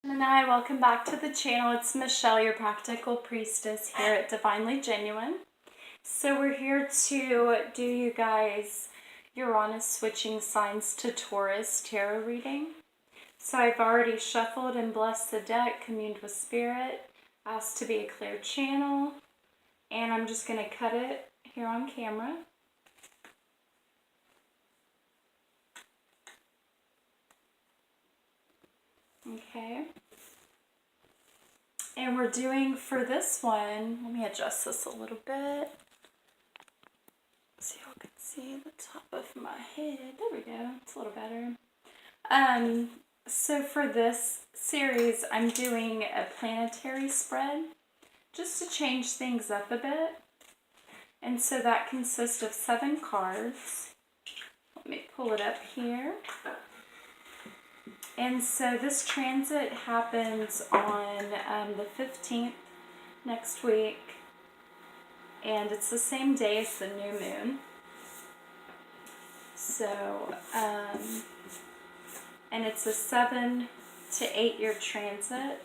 Gemini, welcome back to the channel. It's Michelle, your practical priestess here at Divinely Genuine. So we're here to do you guys Uranus switching signs to Taurus tarot reading. So I've already shuffled and blessed the deck, communed with spirit, asked to be a clear channel, and I'm just going to cut it here on camera. Okay. And we're doing for this one, let me adjust this a little bit so y'all can see the top of my head. There we go, it's a little better. So for this series, I'm doing a planetary spread just to change things up a bit. And so that consists of 7 cards. Let me pull it up here. And so this transit happens on the 15th next week, and it's the same day as the new moon. So, and it's a 7 to 8 year transit.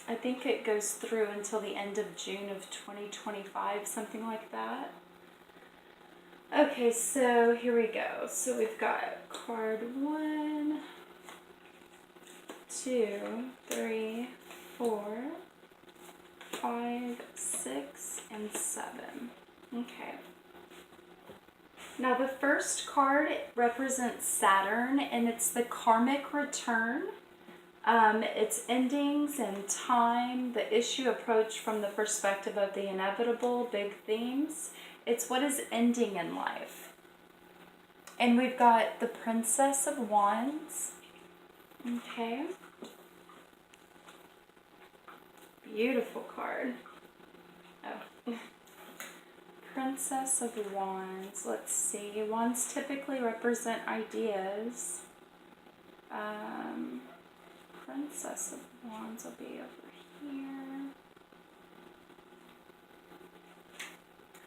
I think it goes through until the end of June of 2025, something like that. Okay, so here we go. So we've got card 1, 2, 3, 4, 5, 6, and 7. Okay. Now the first card represents Saturn, and it's the karmic return. It's endings and time, the issue approached from the perspective of the inevitable, big themes. It's what is ending in life. And we've got the Princess of Wands. Okay. Beautiful card. Oh. Princess of Wands. Let's see. Wands typically represent ideas. Princess of Wands will be over here.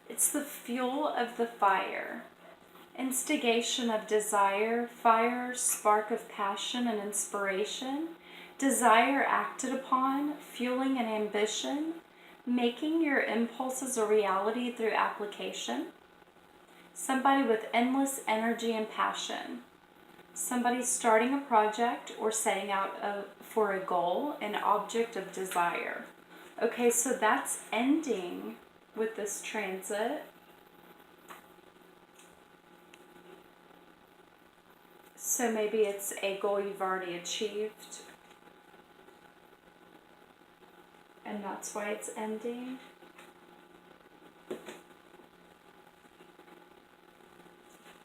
It's the fuel of the fire. Instigation of desire, fire, spark of passion and inspiration, desire acted upon, fueling an ambition, making your impulses a reality through application. Somebody with endless energy and passion. Somebody starting a project or setting out for a goal, an object of desire. Okay, so that's ending with this transit. So maybe it's a goal you've already achieved, and that's why it's ending.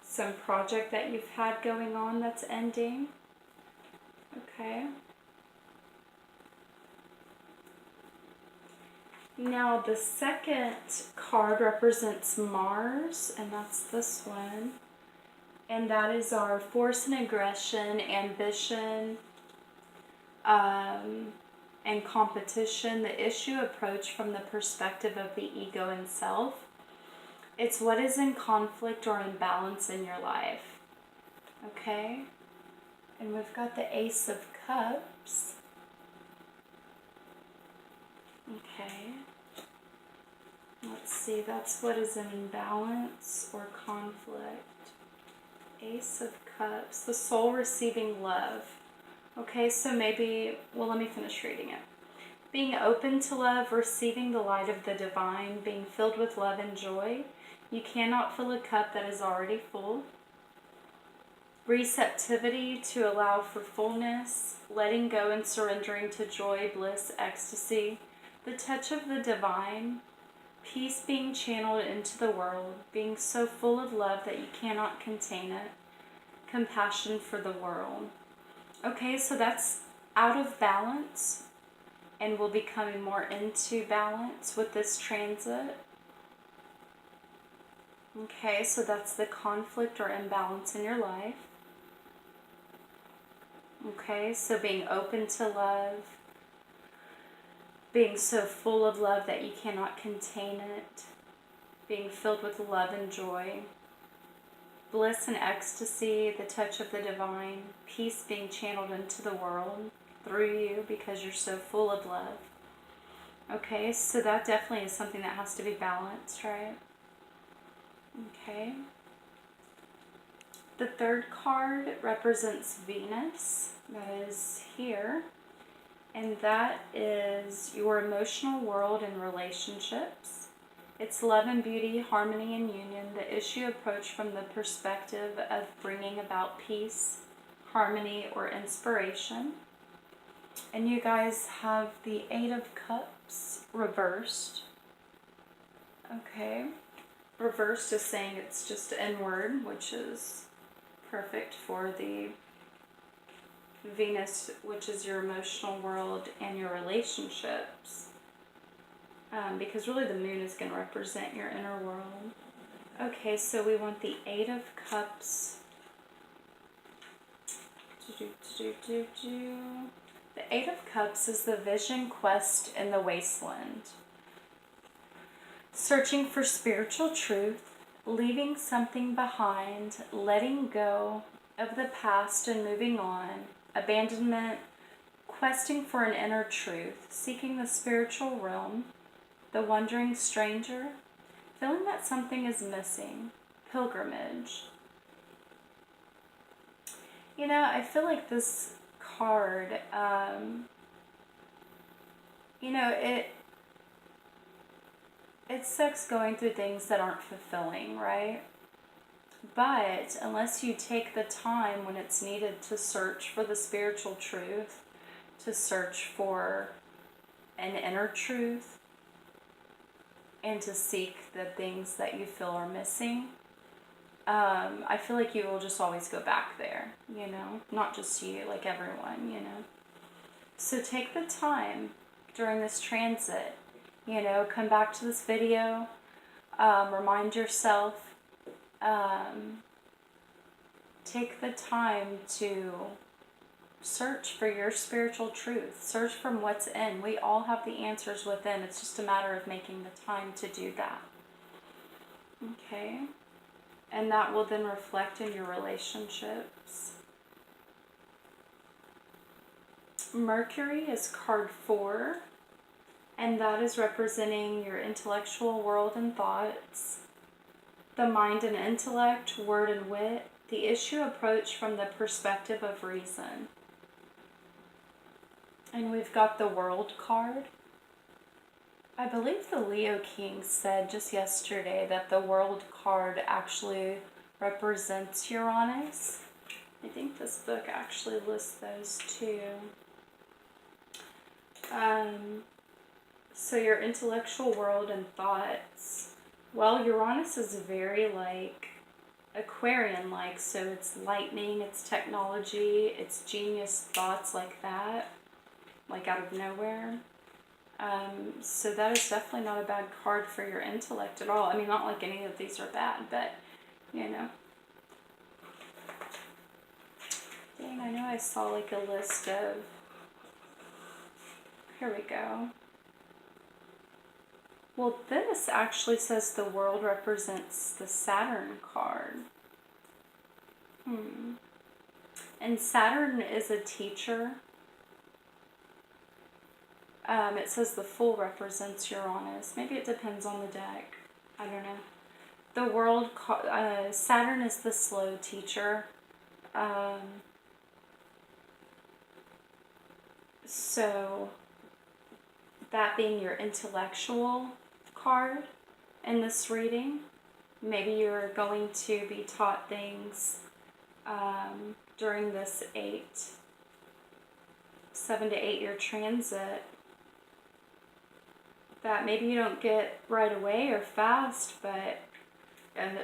Some project that you've had going on that's ending. Okay. Now the second card represents Mars, and that's this one. And that is our force and aggression, ambition, and competition, the issue approached from the perspective of the ego and self. It's what is in conflict or imbalance in your life. Okay? And we've got the Ace of Cups. Okay. Let's see, that's what is in imbalance or conflict. Ace of Cups, the soul receiving love. Okay, so maybe, well, let me finish reading it. Being open to love, receiving the light of the divine, being filled with love and joy. You cannot fill a cup that is already full. Receptivity to allow for fullness, letting go and surrendering to joy, bliss, ecstasy. The touch of the divine. Peace being channeled into the world, being so full of love that you cannot contain it. Compassion for the world. Okay, so that's out of balance, and we'll be coming more into balance with this transit. Okay, so that's the conflict or imbalance in your life. Okay, so being open to love, being so full of love that you cannot contain it, being filled with love and joy, bliss and ecstasy, the touch of the divine, peace being channeled into the world, through you because you're so full of love. Okay, so that definitely is something that has to be balanced, right? Okay. The third card represents Venus, that is here, and that is your emotional world and relationships. It's love and beauty, harmony and union. The issue approached from the perspective of bringing about peace, harmony, or inspiration. And you guys have the Eight of Cups reversed. Okay. Reversed is saying it's just inward, which is perfect for the Venus, which is your emotional world and your relationships. Because really the moon is going to represent your inner world. Okay, so we want the Eight of Cups. The Eight of Cups is the vision quest in the wasteland. Searching for spiritual truth, leaving something behind, letting go of the past and moving on, abandonment, questing for an inner truth, seeking the spiritual realm, the wandering stranger, feeling that something is missing, pilgrimage. You know, I feel like this card, you know, it sucks going through things that aren't fulfilling, right? But unless you take the time when it's needed to search for the spiritual truth, to search for an inner truth, and to seek the things that you feel are missing, I feel like you will just always go back there, you know? Not just you, like everyone, you know? So take the time during this transit, you know, come back to this video, remind yourself, take the time to search for your spiritual truth. Search from what's in. We all have the answers within. It's just a matter of making the time to do that. Okay? And that will then reflect in your relationships. Mercury is card 4, and that is representing your intellectual world and thoughts, the mind and intellect, word and wit, the issue approached from the perspective of reason. And we've got the World card. I believe the Leo King said just yesterday that the World card actually represents Uranus. I think this book actually lists those too. So your intellectual world and thoughts. Well, Uranus is very like Aquarian-like, so it's lightning, it's technology, it's genius thoughts like that, like out of nowhere. So that is definitely not a bad card for your intellect at all. I mean, not like any of these are bad, but, you know. Dang, I know I saw like a list of... Here we go. Well, this actually says the world represents the Saturn card. And Saturn is a teacher. It says the Fool represents Uranus. Maybe it depends on the deck. I don't know. The world, Saturn is the slow teacher. So that being your intellectual card in this reading, maybe you're going to be taught things during this 7 to 8 year transit that maybe you don't get right away or fast, but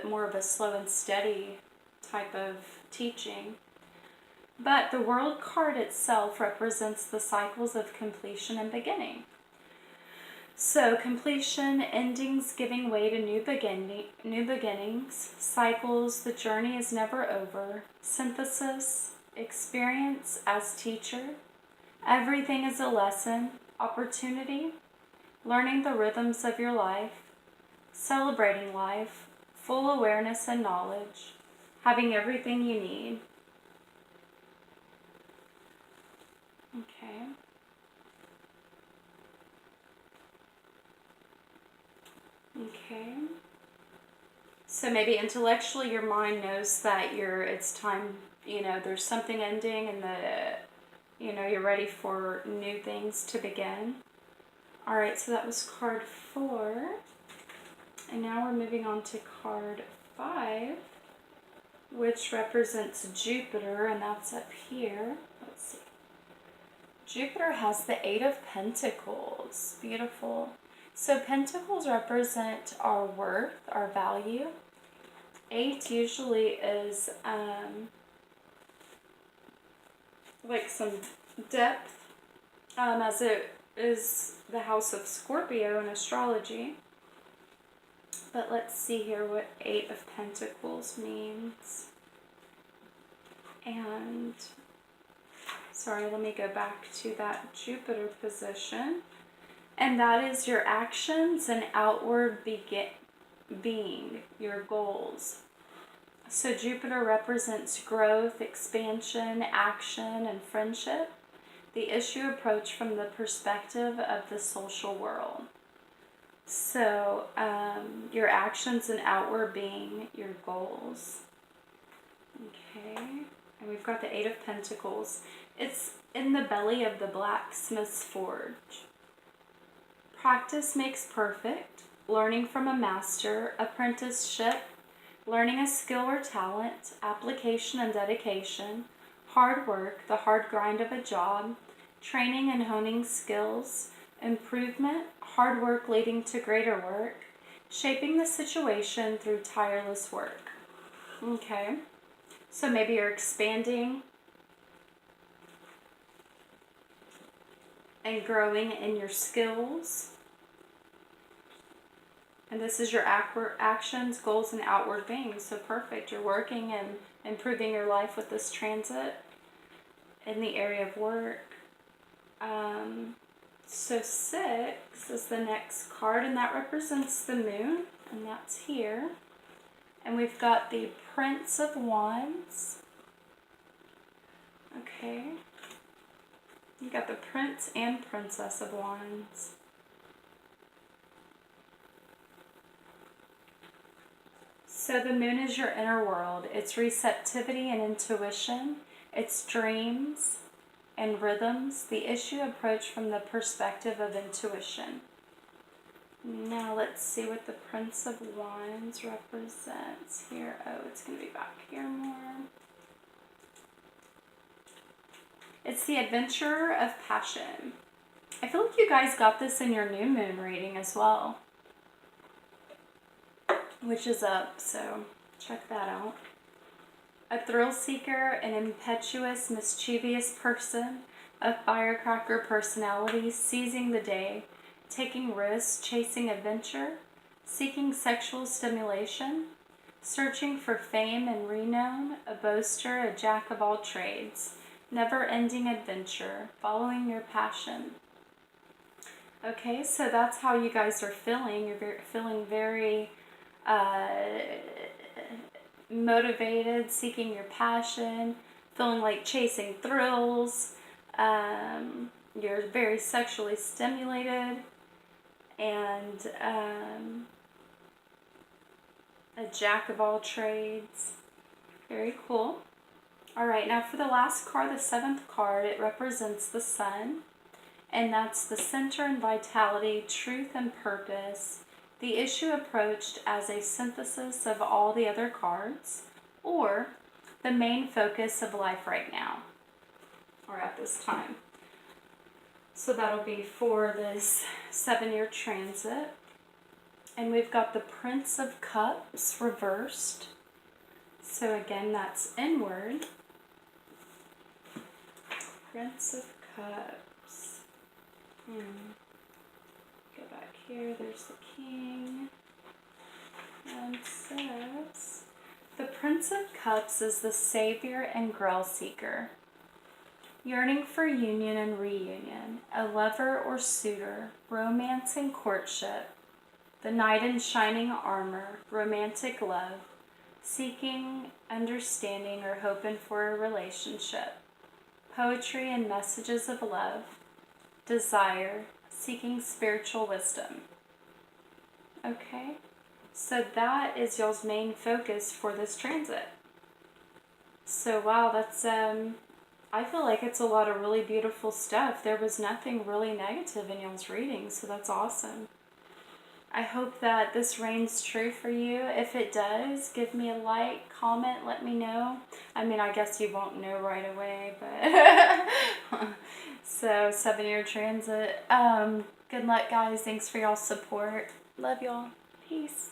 more of a slow and steady type of teaching. But the World card itself represents the cycles of completion and beginning. So completion, endings, giving way to new beginnings, cycles, the journey is never over, synthesis, experience as teacher, everything is a lesson, opportunity, learning the rhythms of your life, celebrating life, full awareness and knowledge, having everything you need. Okay. Okay. So maybe intellectually your mind knows that it's time, there's something ending and you're ready for new things to begin. All right, so that was card 4. And now we're moving on to card 5, which represents Jupiter, and that's up here. Let's see. Jupiter has the 8 of Pentacles. Beautiful. So Pentacles represent our worth, our value. 8 usually is like some depth, as it is the house of Scorpio in astrology. But let's see here what 8 of Pentacles means. And, sorry, let me go back to that Jupiter position. And that is your actions and outward being, your goals. So Jupiter represents growth, expansion, action, and friendship. The issue approached from the perspective of the social world. So your actions and outward being, your goals. Okay, and we've got the 8 of Pentacles. It's in the belly of the blacksmith's forge. Practice makes perfect. Learning from a master, apprenticeship, learning a skill or talent, application and dedication, hard work, the hard grind of a job, training and honing skills, improvement, hard work leading to greater work, shaping the situation through tireless work. Okay, so maybe you're expanding and growing in your skills. And this is your actions, goals, and outward being. So perfect. You're working and improving your life with this transit in the area of work. So 6 is the next card, and that represents the moon, and that's here. And we've got the Prince of Wands. Okay. You got the Prince and Princess of Wands. So the moon is your inner world. It's receptivity and intuition. It's dreams and rhythms. The issue approached from the perspective of intuition. Now let's see what the Prince of Wands represents here. Oh, it's going to be back here more. It's the adventurer of passion. I feel like you guys got this in your new moon reading as well, which is up, so check that out. A thrill seeker, an impetuous, mischievous person, a firecracker personality, seizing the day, taking risks, chasing adventure, seeking sexual stimulation, searching for fame and renown, a boaster, a jack of all trades, never-ending adventure, following your passion. Okay, so that's how you guys are feeling. You're feeling very motivated, seeking your passion, feeling like chasing thrills. You're very sexually stimulated, and a jack of all trades. Very cool. All right, now for the last card, the 7th card, it represents the sun, and that's the center and vitality, truth and purpose. The issue approached as a synthesis of all the other cards, or the main focus of life right now, or at this time. So that'll be for this 7-year transit. And we've got the Prince of Cups reversed. So again, that's inward. Prince of Cups. Go back here, there's the King. And says, the Prince of Cups is the savior and grail seeker. Yearning for union and reunion, a lover or suitor, romance and courtship, the knight in shining armor, romantic love, seeking, understanding, or hoping for a relationship, poetry and messages of love, desire, seeking spiritual wisdom. Okay, so that is y'all's main focus for this transit. So wow, that's I feel like it's a lot of really beautiful stuff. There was nothing really negative in y'all's reading, so that's awesome. I hope that this reigns true for you. If it does, give me a like, comment, let me know. I mean, I guess you won't know right away, but so 7-year transit. Good luck, guys. Thanks for y'all's support. Love y'all. Peace.